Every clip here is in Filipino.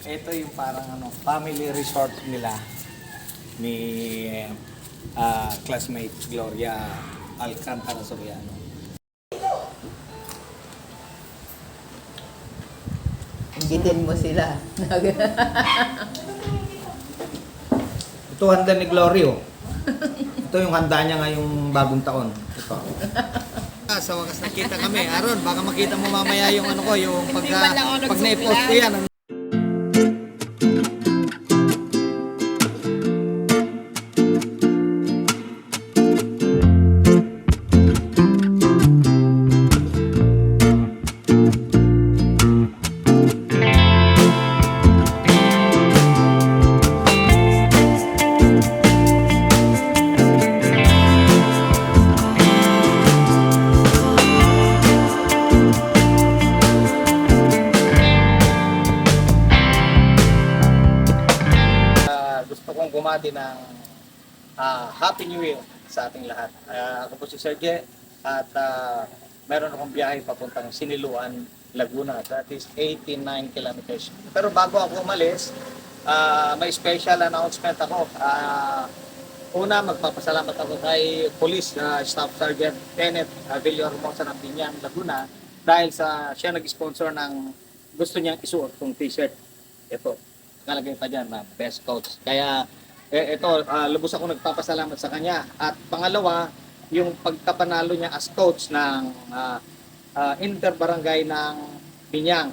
Ito yung parang family resort nila ni classmate Gloria Alcantara Soriano. Inggitin mo sila. Ito handa ni Glorio. Ito yung handa niya ngayong bagong taon. Ito. Sa wakas nakita kami. Aaron, baka makita mo mamaya yung yung pag na-post ko yan. Gusto kong bumati ng Happy New Year sa ating lahat. Ako po si Serge at meron akong biyahe papuntang Siniluan, Laguna. That is 89 kilometers. Pero bago ako umalis, may special announcement ako. Una, magpapasalamat ako kay Police Staff Sergeant Kenneth Villahermosa ng Binyang, Laguna dahil siya nag-sponsor ng gusto niyang isuot kong t-shirt. Ito. Nakalagay pa dyan na best coach. Kaya ito, lubos ako nagpapasalamat sa kanya. At pangalawa, yung pagkapanalo niya as coach ng interbarangay ng Binyang.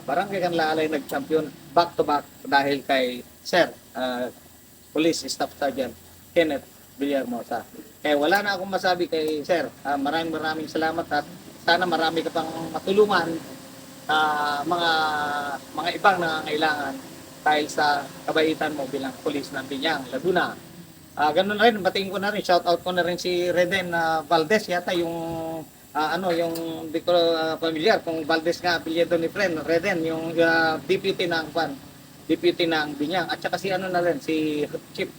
Barangay Kanlalay nag-champion back-to-back dahil kay Sir, Police Staff Sergeant Kenneth Villahermosa. Kaya wala na akong masabi kay Sir. Maraming salamat at sana marami ka pang matulungan mga ibang nangangailangan dahil sa kabaitan mo bilang pulis ng Binyang, Laguna. Ganun na rin, batiin ko na rin, shout out ko na rin si Reden Valdez yata yung yung di ko familiar kung Valdez nga apelyido ni friend Reden, yung deputy ng Binyang, at saka si na rin si Chief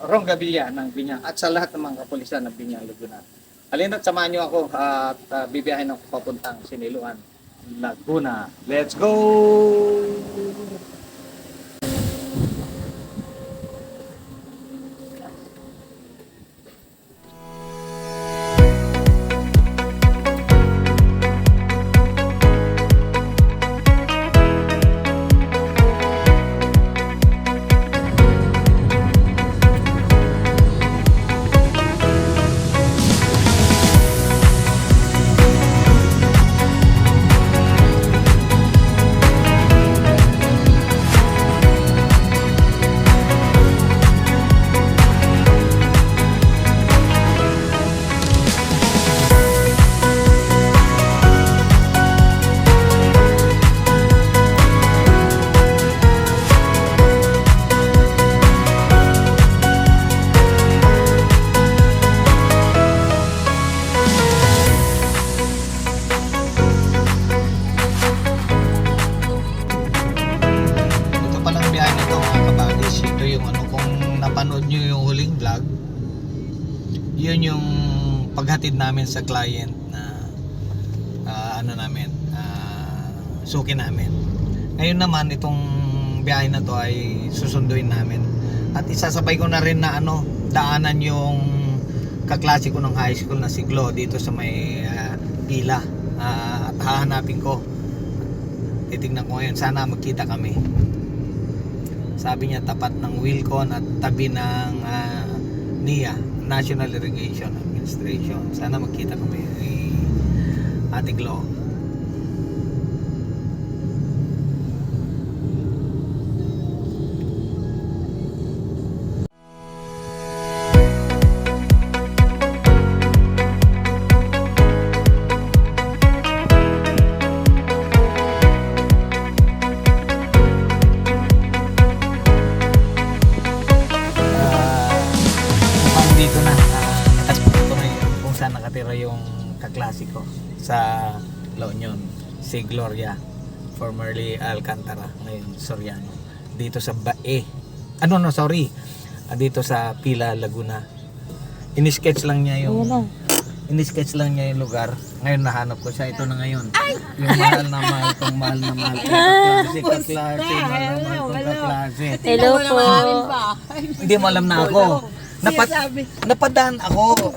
Ron Gavilla ng Binyang at sa lahat ng mga kapulisan ng Binyang, Laguna. Halina't samahan niyo ako at bibiyahin ako papuntang Siniluan, Laguna. Let's go! Napanood nyo yung huling vlog, yun yung paghatid namin sa client na suki namin. Ngayon naman itong biyahe na to ay susunduin namin at isasabay ko na rin na daanan yung kaklase ko ng high school na si Glo dito sa may pila at hahanapin ko, titignan ko ngayon, sana magkita kami. Sabi niya tapat ng Wilcon at tabi ng NIA, National Irrigation Administration. Sana magkita kami ni Ate Glo. Nakatira yung kaklasiko sa La Union, si Gloria, formerly Alcantara, ngayon Soriano, dito sa dito sa Pila, Laguna. In-sketch lang niya yung in-sketch lang niya yung lugar. Ngayon nahanap ko siya. Ito na ngayon. Yung mahal na mahal kong mahal na mahal kong kaklase, kaklase, mahal na mahal kong kaklase. Hello po. Hindi mo alam na ako. Napadaan ako.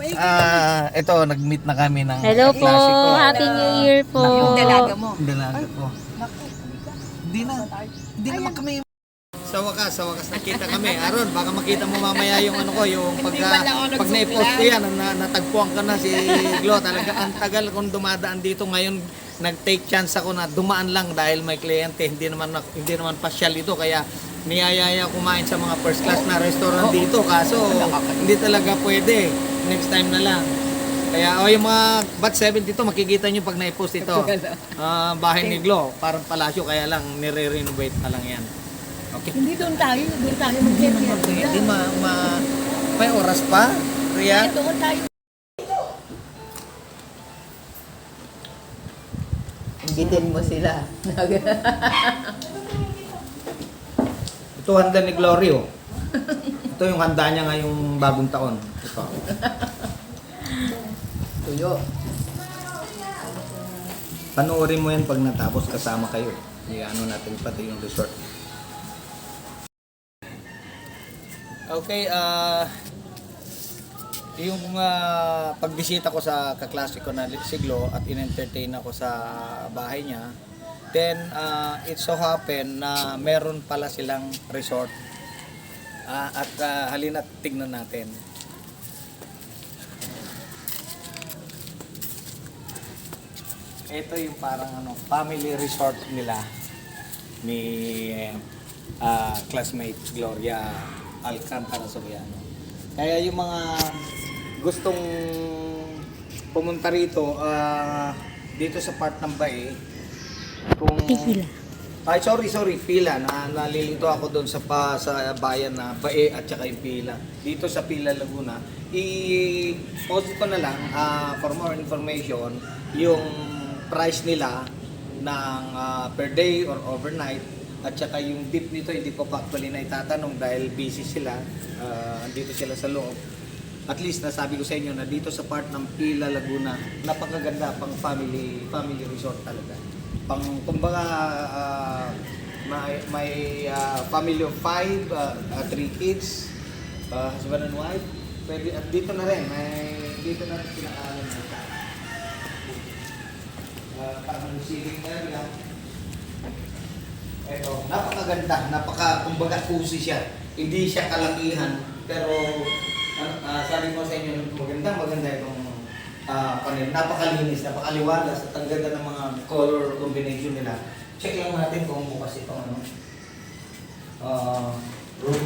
Ito, nag-meet na kami ng Hello po. kaklase ko. Happy New Year po. Yung dalaga mo. Yung dalaga ko. Hindi naman kami. Sa wakas nakita kami. Aaron, baka makita mo mamaya yung ano ko, yung pag na-post ko yan, natagpuan ka na si Glo. Talaga, ang tagal kong dumadaan dito. Ngayon, nag-take chance ako na dumaan lang dahil may kliyente. Hindi naman pasyal ito. Kaya niyayaya kumain sa mga first class na restaurant dito. Kaso, hindi talaga pwede. Next time na lang. Kaya yung mga Bat 7 dito, makikita nyo pag na-post ito. Bahay ni Glo, parang palasyo, kaya lang nire-renovate na lang yan. Okay. Hindi doon tayo mag-get. Hindi may oras pa, Ria? Doon tayo. Inggitin mo sila. Ito handa ni Glorio. Ito yung handa niya ngayong bagong taon. Ito. Tuyo. Panoorin mo yan pag natapos kasama kayo. Ano natin pati yung resort. Okay, yung pagbisita ko sa kaklase ko na si Glo at in-entertain ako sa bahay niya, then it so happen na meron pala silang resort. At halina't tignan natin. Ito yung parang family resort nila ni classmate Gloria Alcantara Soriano. Kaya yung mga gustong pumunta rito dito sa part ng Bae, kung Pila. Nalilito ako doon sa bayan na Bae at saka yung Pila. Dito sa Pila, Laguna. I-post ko na lang for more information yung price nila ng per day or overnight. At saka yung tip nito, hindi ko pa actually na itatanong dahil busy sila. Andito sila sa loob. At least nasabi ko sa inyo na dito sa part ng Pila, Laguna, napakaganda pang family resort talaga. Kumbaga may family of 5, 3 kids, husband and wife. Pwede, at dito na rin pinakaalam na siya. Parang receiving area. Ito, napakaganda, kumbaga cozy siya. Hindi siya kalakihan, pero sabi ko sa inyo, maganda itong napakalinis, napakaliwalas at ang ganda ng mga color combination nila. Check lang natin kung bukas itong room.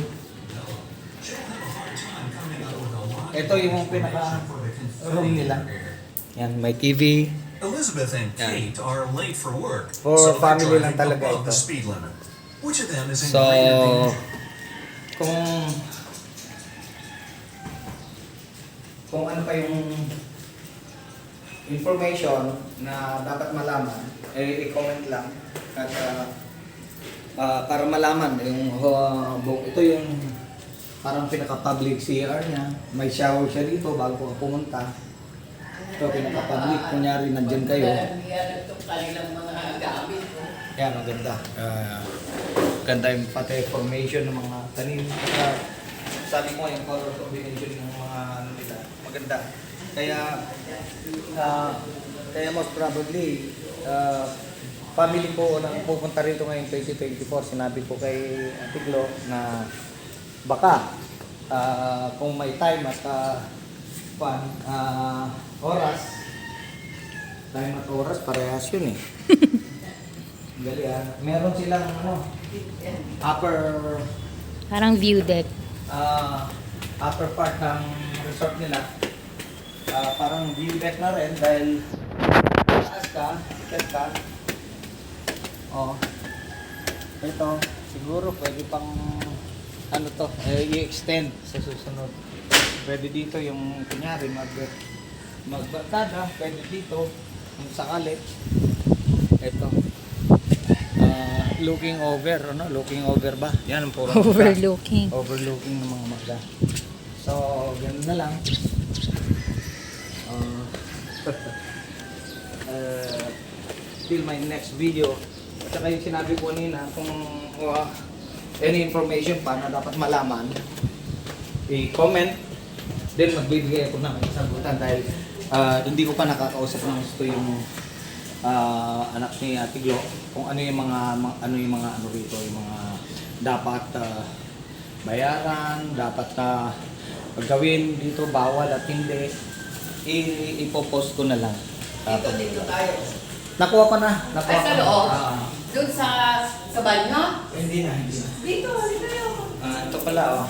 Ito yung pinaka room nila. Yan, may TV. Elizabeth and Kate are late for work. For so they're family lang driving talaga above ito. the speed limit. Which of them is in So, greater danger? kung ano pa yung information na dapat malaman, i-comment lang at para malaman yung ito yung parang pinaka-public CR niya. May shower siya dito bago ka pumunta. Ito pinaka-public, kunyari nandyan kayo. Yan, maganda. Ganda yung pati formation ng mga tanim. Sabi ko yung color combination ng mga nila. Maganda. Kaya most probably, family ko na pupunta rito ngayong 2024, sinabi ko kay Ate Glo na baka kung may time at oras, time at oras, parehas yun eh. Gali meron silang upper Parang view deck. upper part ng resort nila. Parang view deck na rin dahil taas ka, step ka. Ito, siguro pwede pang i-extend sa susunod. Pwede dito yung kunyari magbarkada, pwede dito kung sakali. Ito. Looking over ba? Yan ang puro Overlooking. overlooking ng mga magda. So, ganun na lang. Till my next video. At saka yung sinabi ko kanina, kung any information pa na dapat malaman, i-comment. Then magbibigay ako ng sagutan dahil hindi ko pa nakakausap ng gusto yung anak ni Ate Glo kung ano yung mga ano rito, yung mga dapat bayaran, dapat gawin dito, bawal at hindi. Ipopost ko na lang. Dito tayo. Nakuha pa na. Ay, sa loob? Ah, Doon sa banyo? hindi na. Dito yun. Ito pala, oh.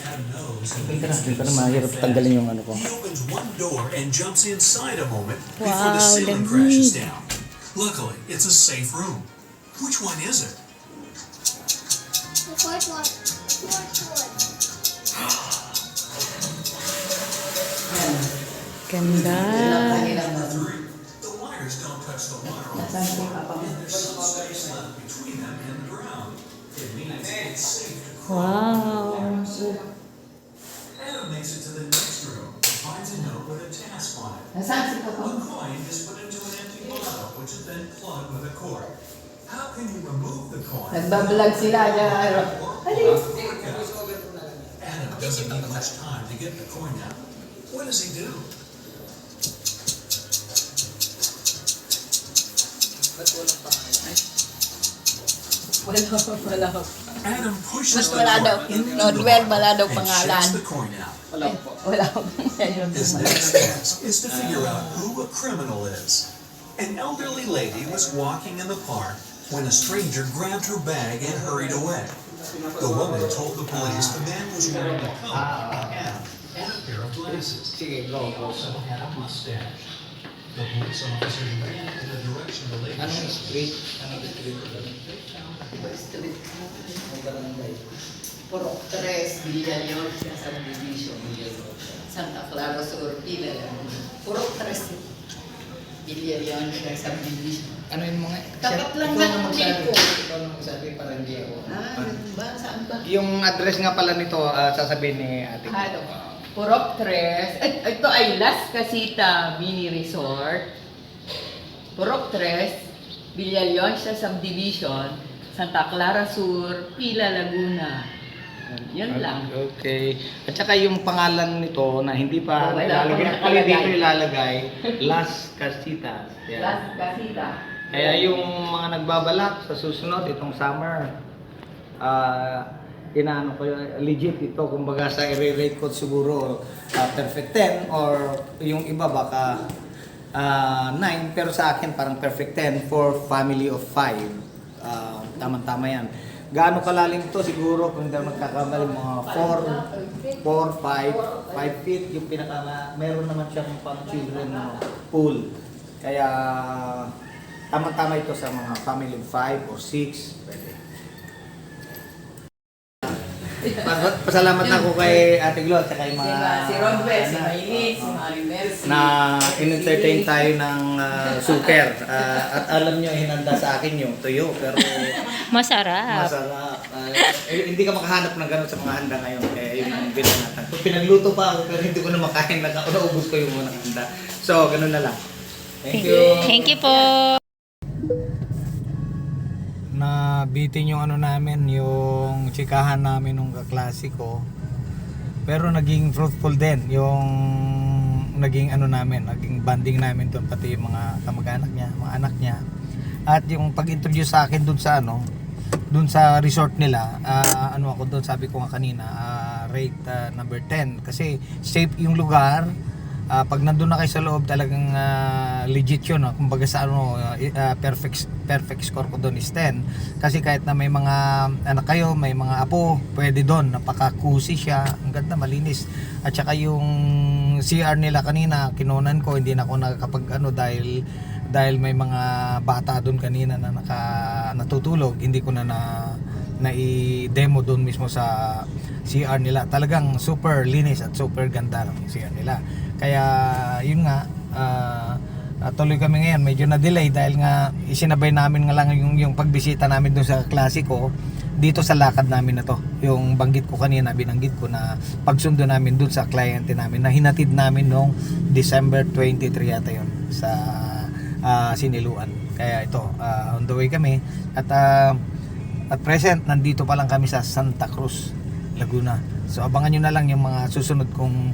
Adam knows that Dito na mahirap tanggalin yung ano ko. he opens one door and jumps inside a moment before Wow, the ceiling lamig. crashes down. Luckily, it's a safe room. Which one is it? The fourth one. Fourth one. Ganda. The wires don't touch the water on the floor, and there's some space left between them and the ground. It means it's safe to crawl. Wow. Adam makes it to the next room and finds a note with a task on it. Nasaan si A Papa? coin is put into an empty bottle, which is then plugged with a cord. How can you remove the coin? Nagbablog sila. Adam doesn't need much time to get the coin out. What does he do? Wala. Adam pushes Mas the wala daw. coin into No, the well, wala daw bottle and pangalan. shakes the coin out. Wala. His next task is to figure out who a criminal is. An elderly lady was walking in the park when a stranger grabbed her bag and hurried away. The woman told the police the man was wearing a coat, a hat, and a pair of glasses. Sige, go. Also had a mustache. The police officers ran in the direction the lady Anong showed. street? Anong street? Ang barangay. Puro 3 Villalon sa subdivision. Santa Clara Sur, Pila lang. Puro 3 Villalon sa subdivision. Ano yung mga... Tapat lang Ikaw ng na magsabi. tipo. Ikaw na magsabi para hindi ako. Yun ba? Saan ba? Yung address nga pala nito, sasabihin ni Ate. Ano? Purok 3. Ito ay Las Casita Mini Resort. Purok 3, Villalon sa subdivision, Santa Clara Sur, Pila, Laguna. Yun lang. Okay. At saka yung pangalan nito na hindi pa Wala ilalagay. pa Actually nakalagay. dito ilalagay. Las Casitas. Yan. Las Casita. Kaya yung mga nagbabalak sa susunod, itong summer, inaano ko yun, legit ito, kumbaga sa i-rate ko siguro perfect 10 or yung iba baka 9, pero sa akin parang perfect 10 for family of 5. Tama-tama yan. Gaano kalalim ito siguro kung hindi ako nagkakamali mga 4, 5 feet yung pinaka, meron naman siyang pang children pool. Kaya tama-tama ito sa mga family of 5 or 6. Pwede. Pasalamat na ako kay Ate Glo at saka yung mga Si Rodwell, si Maylin, si Marimel, si... na in-entertain tayo ng super. At alam nyo, hinanda sa akin yung tuyo. Pero Masarap. masarap. Hindi ka makahanap ng gano'n sa mga handa ngayon. Kaya yun yung binanatan. So, pinagluto pa ako pero hindi ko na makain. Naubos ko yung mga handa. So, gano'n na lang. Thank you. Thank you po. Na bitin yung ano namin, yung chikahan namin nung kaklase ko. Pero naging fruitful din yung naging ano namin, naging banding namin doon, pati yung mga kamag-anak niya, mga anak niya. At yung pag-introduce sa akin doon sa ano, doon sa resort nila, ano ako doon, sabi ko nga kanina, rate number 10 kasi safe yung lugar. Pag nandun na kayo sa loob, talagang legit yun. Kumbaga sa ano, perfect score ko doon is 10. Kasi kahit na may mga anak kayo, may mga apo, pwede doon. Napaka-cozy siya. Ang ganda, malinis. At saka yung CR nila kanina, kinunan ko, hindi na ako nakakapag ano dahil may mga bata doon kanina na natutulog. Hindi ko na i-demo doon mismo sa CR nila. Talagang super linis at super ganda ng CR nila. Kaya yun nga, tuloy kami ngayon, medyo na-delay dahil nga isinabay namin nga lang yung pagbisita namin doon sa klase ko dito sa lakad namin na to. Yung banggit ko kanina, binanggit ko na pagsundo namin dun sa kliyente namin na hinatid namin noong December 23 yata yun sa Siniluan. Kaya ito, on the way kami at present nandito pa lang kami sa Santa Cruz, Laguna. So abangan nyo na lang yung mga susunod kong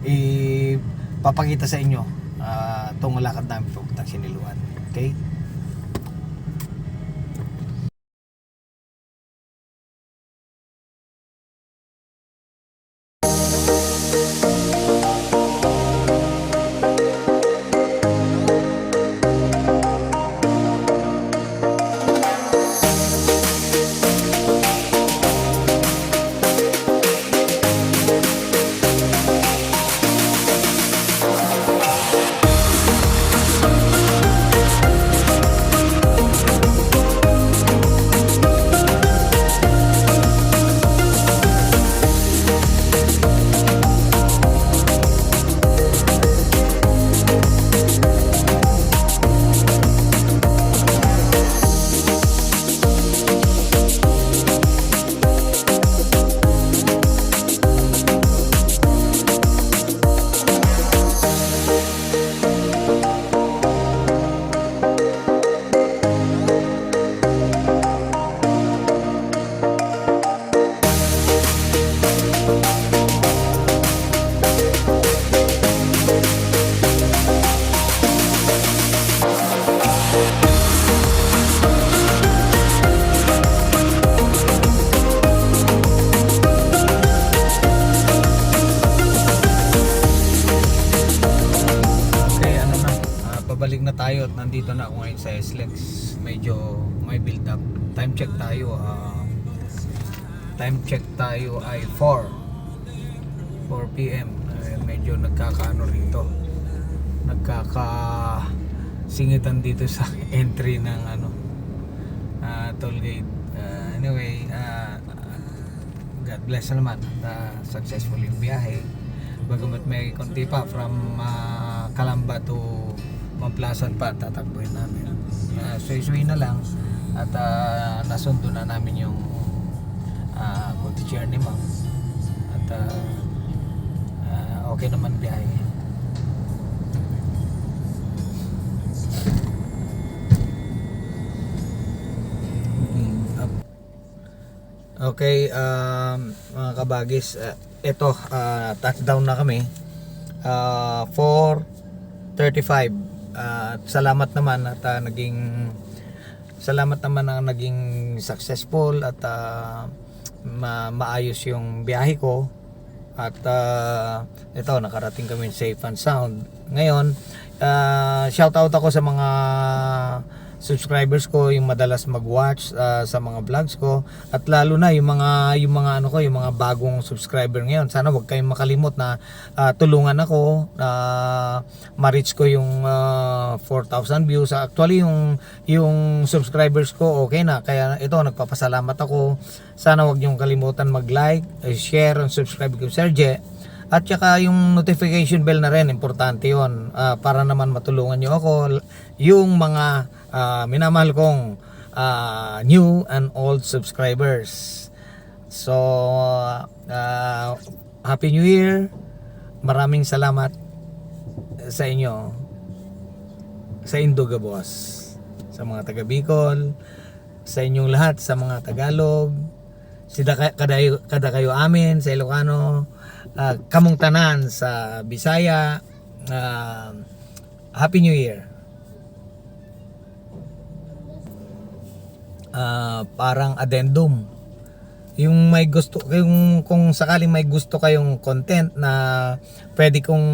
ipapakita sa inyo itong lakad namin papuntang Siniluan. Okay? Pabalik na tayo at nandito na ako ngayon sa SLEX. Medyo may build up. Time check tayo ay 4 PM. Medyo nagkakaano rito, nagkakasingitan dito sa entry ng toll gate. Anyway, God bless naman at successful yung biyahe. Bagamat may konti pa from Calamba to Mamplasan pa tatakbuhin namin. Suy-suy na lang at nasundo na namin yung cottager ni Ma'am at okay naman biyahe. Okay, mga kabagis, ito touchdown na kami 4:35. Salamat naman at naging successful at maayos yung biyahe ko at ito nakarating kami safe and sound. Ngayon, shout out ako sa mga subscribers ko, yung madalas mag-watch sa mga vlogs ko at lalo na yung mga bagong subscriber ngayon. Sana wag kayong makalimot na tulungan ako ma-reach ko yung 4,000 views. Actually yung subscribers ko okay na, kaya ito nagpapasalamat ako. Sana wag niyo kalimutan mag-like, share, and subscribe kay Serge. At saka yung notification bell na rin, importante yun para naman matulungan nyo ako, yung mga minamahal kong new and old subscribers. So Happy New Year. Maraming salamat sa inyo, sa Induga Boss, sa mga taga Bicol, sa inyong lahat, sa mga Tagalog, kada kayo amin sa Ilocano, kamong tanan sa Bisaya. Happy New Year. Parang addendum, yung may gusto kung sakaling may gusto kayong content na pwede kong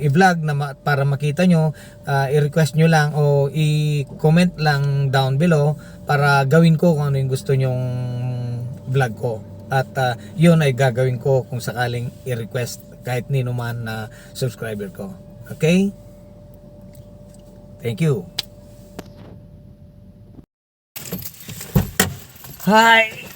i-vlog na para makita nyo, i-request nyo lang o i-comment lang down below para gawin ko kung ano yung gusto nyong vlog ko. At yun ay gagawin ko kung sakaling i-request kahit nino man na subscriber ko. Okay? Thank you. Hi!